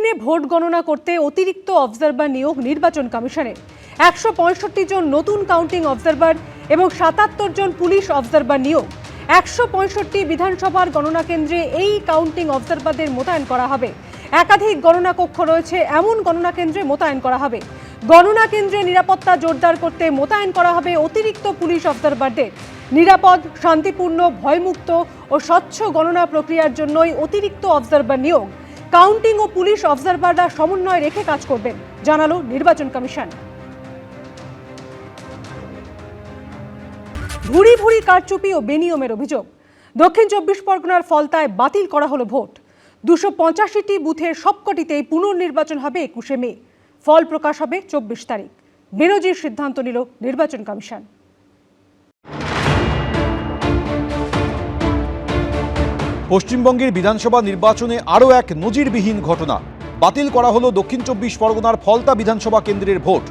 ইভিএমে vote গণনা করতে অতিরিক্ত অবজারভার নিয়োগ নির্বাচন কমিশনের। 165 জন নতুন কাউন্টিং অবজারভার এবং 77 জন পুলিশ অবজারভার নিয়োগ। 165 বিধানসভার গণনা কেন্দ্রে এই কাউন্টিং অবজারভারদের মোতায়েন করা হবে। একাধিক গণনা কক্ষ রয়েছে, এমন গণনা কেন্দ্রে মোতায়েন করা হবে। গণনা কেন্দ্রে নিরাপত্তা জোরদার করতে মোতায়েন করা হবে অতিরিক্ত পুলিশ অবজারভারদের। নিরাপদ, শান্তিপূর্ণ, ভয়মুক্ত ও স্বচ্ছ গণনা প্রক্রিয়ার জন্যই অতিরিক্ত অবজারভার নিয়োগ। কাউন্টিং ও পুলিশ অবজারভাররা সমন্বয় রেখে কাজ করবেন, জানালো নির্বাচন কমিশন। ভুরি ভুরি কারচুপি ও বেনিয়মের অভিযোগ। দক্ষিণ 24 পরগনার ফলতায় বাতিল করা হলো ভোট। 285টি বুথের সবকটিতেই পুনর্নির্বাচন হবে 21 মে। ফল প্রকাশ হবে 24 তারিখ। বিরোধীর সিদ্ধান্ত নিল নির্বাচন কমিশন। পশ্চিমবঙ্গের বিধানসভা নির্বাচনে আরও এক নজিরবিহীন ঘটনা। বাতিল করা হলো দক্ষিণ 24 পরগনার ফলতা বিধানসভা কেন্দ্রের ভোট।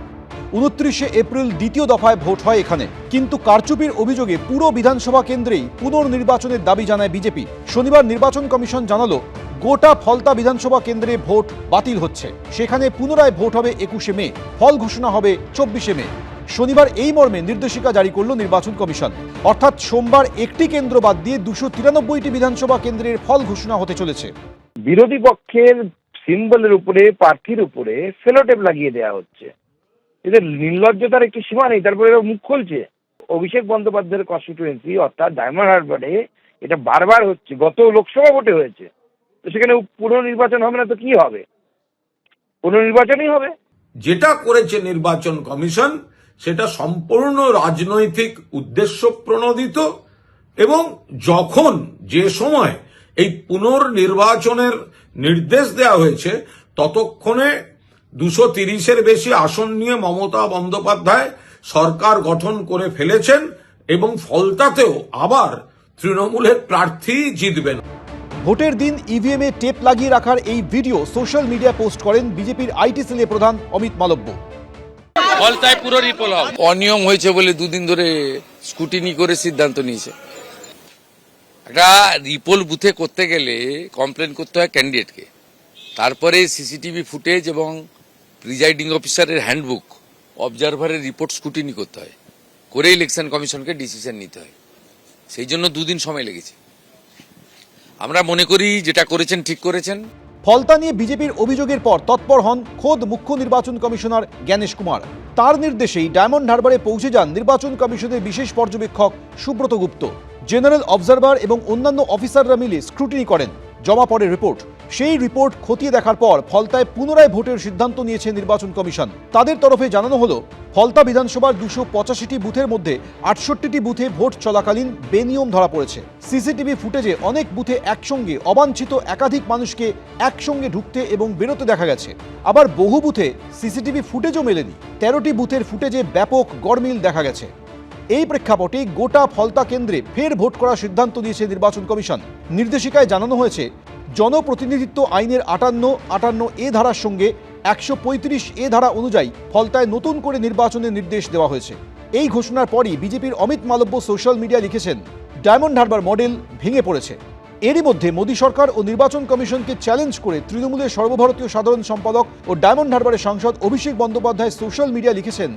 29 এপ্রিল দ্বিতীয় দফায় ভোট হয় এখানে, কিন্তু কারচুপির অভিযোগে পুরো বিধানসভা কেন্দ্রেই পুনর্নির্বাচনের দাবি জানায় বিজেপি। শনিবার নির্বাচন কমিশন জানালো, গোটা ফলতা বিধানসভা কেন্দ্রে ভোট বাতিল হচ্ছে। সেখানে পুনরায় ভোট হবে 21 মে, ফল ঘোষণা হবে 24 মে। শনিবার এই মর্মে নির্দেশিকা জারি করল নির্বাচন কমিশন। অর্থাৎ সোমবার একটি কেন্দ্র বাদ দিয়ে 293টি বিধানসভা কেন্দ্রের ফল ঘোষণা হতে চলেছে। বিরোধী পক্ষের সিম্বলের উপরে, প্রার্থীর উপরে সেলোটেপ লাগিয়ে দেওয়া হচ্ছে। এদের নির্লজ্জতার একটি সীমা নেই, তারপরে এরা মুখ খুলছে। অভিষেক বন্দ্যোপাধ্যায়ের কনস্টিটুয়েন্সি অর্থাৎ ডায়মন্ড হারবারে এটা বারবার হচ্ছে, গত লোকসভা ভোটে হয়েছে। তো সেখানে পুনর্নির্বাচন হবে না তো কি হবে? পুনর্নির্বাচনই হবে। যেটা করেছে নির্বাচন কমিশন সেটা সম্পূর্ণ রাজনৈতিক উদ্দেশ্য প্রণোদিত, এবং যখন যে সময় এই পুনর্নির্বাচনের নির্দেশ দেওয়া হয়েছে ততক্ষণে 230-এর বেশি আসন নিয়ে মমতা বন্দ্যোপাধ্যায় সরকার গঠন করে ফেলেছেন এবং ফলতাতেও আবার তৃণমূলের প্রার্থী জিতবেন। ভোটের দিন ইভিএমে টেপ লাগিয়ে রাখার এই ভিডিও সোশ্যাল মিডিয়া পোস্ট করেন বিজেপির আইটি সেলের প্রধান অমিত মালব্য। ফলতায় পুরো রিপোল হবে। অনিয়ম হয়েছে বলে দুদিন ধরে স্কুটিনি করে সিদ্ধান্ত নিয়েছে। একটা রিপোল বুথে করতে গেলে কমপ্লেন করতে হয় ক্যান্ডিডেটকে, তারপরে সিসিটিভি ফুটেজ এবং প্রিজাইডিং অফিসারের হ্যান্ডবুক, অবজারভারের রিপোর্ট স্কুটিনি করতে হয়, করে ইলেকশন কমিশনকে ডিসিশন নিতে হয়। সেই জন্য দুদিন সময় লেগেছে। আমরা মনে করি যেটা করেছেন ঠিক করেছেন। ফলতা নিয়ে বিজেপির অভিযোগের পর তৎপর হন খোদ মুখ্য নির্বাচন কমিশনার জ্ঞানেশ কুমার। তার নির্দেশেই ডায়মন্ড হারবারে পৌঁছে যান নির্বাচন কমিশনের বিশেষ পর্যবেক্ষক সুব্রত গুপ্ত। জেনারেল অবজারভার এবং অন্যান্য অফিসাররা মিলে স্ক্রুটিনি করেন। জমা পড়ে রিপোর্ট। সেই রিপোর্ট খতিয়ে দেখার পর ফলতায় পুনরায় ভোটের সিদ্ধান্ত নিয়েছে নির্বাচন কমিশন। তাদের তরফে জানানো হলো, ফলতা বিধানসভার 285টি বুথের মধ্যে 68টি বুথে ভোট চলাকালীন বেনিয়ম ধরা পড়েছে। সিসিটিভি ফুটেজে অনেক বুথে একসঙ্গে অবাঞ্ছিত একাধিক মানুষকে একসঙ্গে ঢুকতে এবং বেরোতে দেখা গেছে। আবার বহু বুথে সিসিটিভি ফুটেজও মেলেনি। 13টি বুথের ফুটেজে ব্যাপক গড়মিল দেখা গেছে। এই প্রেক্ষাপটে গোটা ফলতা কেন্দ্রে ফের ভোট করার সিদ্ধান্ত নিয়েছে নির্বাচন কমিশন। নির্দেশিকায় জানানো হয়েছে, জনপ্রতিনিধিত্ব আইনের 58 এ ধারার সঙ্গে 135 এ ধারা অনুযায়ী ফলতায় নতুন করে নির্বাচনের নির্দেশ দেওয়া হয়েছে। এই ঘোষণার পরই বিজেপির অমিত মালব্য সোশ্যাল মিডিয়ায় লিখেছেন, ডায়মন্ড হারবার মডেল ভেঙে পড়েছে। এরই মধ্যে মোদী সরকার ও নির্বাচন কমিশনকে চ্যালেঞ্জ করে তৃণমূলের সর্বভারতীয় সাধারণ সম্পাদক ও ডায়মন্ড হারবারের সাংসদ অভিষেক বন্দ্যোপাধ্যায় সোশ্যাল মিডিয়া লিখেছেন,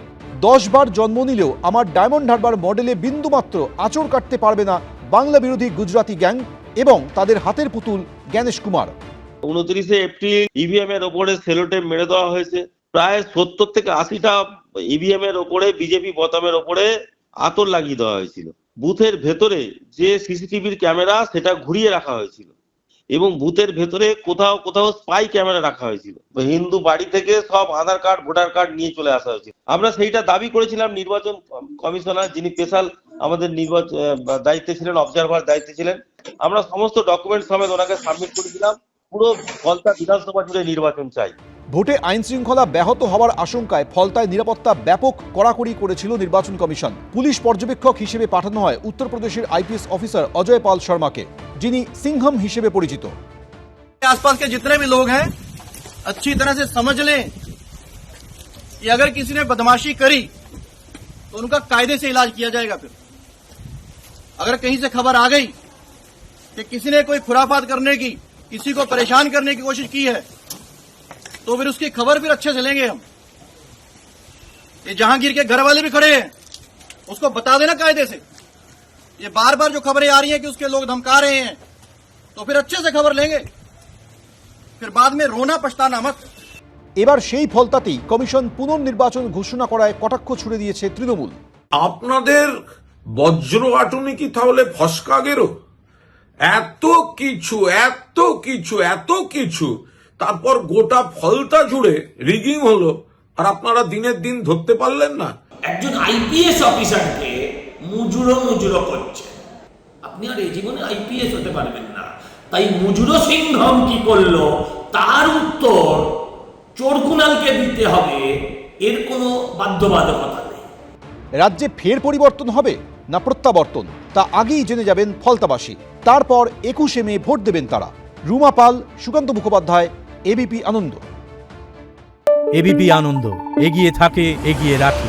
10 বার জন্ম নিলেও আমার ডায়মন্ড হারবার মডেলে বিন্দুমাত্র আঁচড় কাটতে পারবে না বাংলা বিরোধী গুজরাটি গ্যাং এবং তাদের হাতের পুতুল জ্ঞানেশ কুমার। 29 এপ্রিল ইভিএম এর ওপরে সেলোটেপ মেরে দেওয়া হয়েছে। প্রায় 70 থেকে 80টা ইভিএম এর ওপরে, বিজেপি বোতামের ওপরে আতর লাগিয়ে দেওয়া হয়েছিল। বুথের ভেতরে যে সিসিটিভির ক্যামেরা সেটা ঘুরিয়ে রাখা হয়েছিল এবং বুথের ভেতরে কোথাও কোথাও স্পাই ক্যামেরা রাখা হয়েছিল। হিন্দু বাড়ি থেকে সব আধার কার্ড, ভোটার কার্ড নিয়ে চলে আসা হয়েছিল। আমরা সেইটা দাবি করেছিলাম। নির্বাচন কমিশনার, যিনি স্পেশাল আমাদের নির্বাচন দায়িত্বে ছিলেন, অবজারভার দায়িত্বে ছিলেন, আমরা সমস্ত ডকুমেন্ট সমেত ওনাকে সাবমিট করেছিলাম। পুরো ফলতা বিধানসভা জুড়ে নির্বাচন চাই। ভোটে আইন শৃঙ্খলা ব্যাহত হওয়ার আশঙ্কায় ফলতায় নিরাপত্তা ব্যাপক কড়াকড়ি করেছিল নির্বাচন কমিশন। পুলিশ পর্যবেক্ষক হিসেবে পাঠানো হয় উত্তরপ্রদেশের আইপিএস অফিসার অজয় পাল শর্মাকে, যিনি সিংহম হিসেবে পরিচিত। आसपास के जितने भी लोग हैं अच्छी तरह से समझ लें कि अगर किसी ने बदमाशी करी तो उनका कायदे से इलाज किया जाएगा। फिर अगर कहीं से खबर आ गई कि किसी ने कोई खुराफात करने की, किसी को परेशान करने की कोशिश की है तो फिर उसकी खबर फिर अच्छे से लेंगे हम। ये जहांगीर के घर वाले भी खड़े हैं, उसको बता देना कायदे से। ये बार बार जो खबरें आ रही हैं कि उसके लोग धमका रहे हैं, तो फिर अच्छे से खबर लेंगे, फिर बाद में रोना पछताना मत। এবার সেই ফলতাতেই কমিশন পুনর্নির্বাচন ঘোষণা করায় কটাক্ষ ছুড়ে দিয়েছে তৃণমূল। আপনাদের বজ্রগাটুনি কি তাহলে ফসকা গেরো? এত কিছু এত কিছু এত কিছু, তারপর গোটা ফলতা জুড়ে রিগিং হলো, আর আপনারা দিনের দিন ধরতে পারলেন না। একজন আইপিএস অফিসারকে মুজুরো করছে, আপনি আর এই জীবনে আইপিএস হতে পারবেন না। তাই মুজুরো সিংহম কি করলো তার উত্তর চোরকুনালকে দিতে হবে, এর কোনো বাধ্যবাধকতা নেই। রাজ্যে ফের পরিবর্তন হবে না প্রত্যাবর্তন, তা আগেই জেনে যাবেন ফলতাবাসী। তারপর 21শে মে ভোট দেবেন তারা। রুমা পাল, সুকান্ত মুখোপাধ্যায়, এবিপি আনন্দ। এবিপি আনন্দ, এগিয়ে থাকে, এগিয়ে রাখে।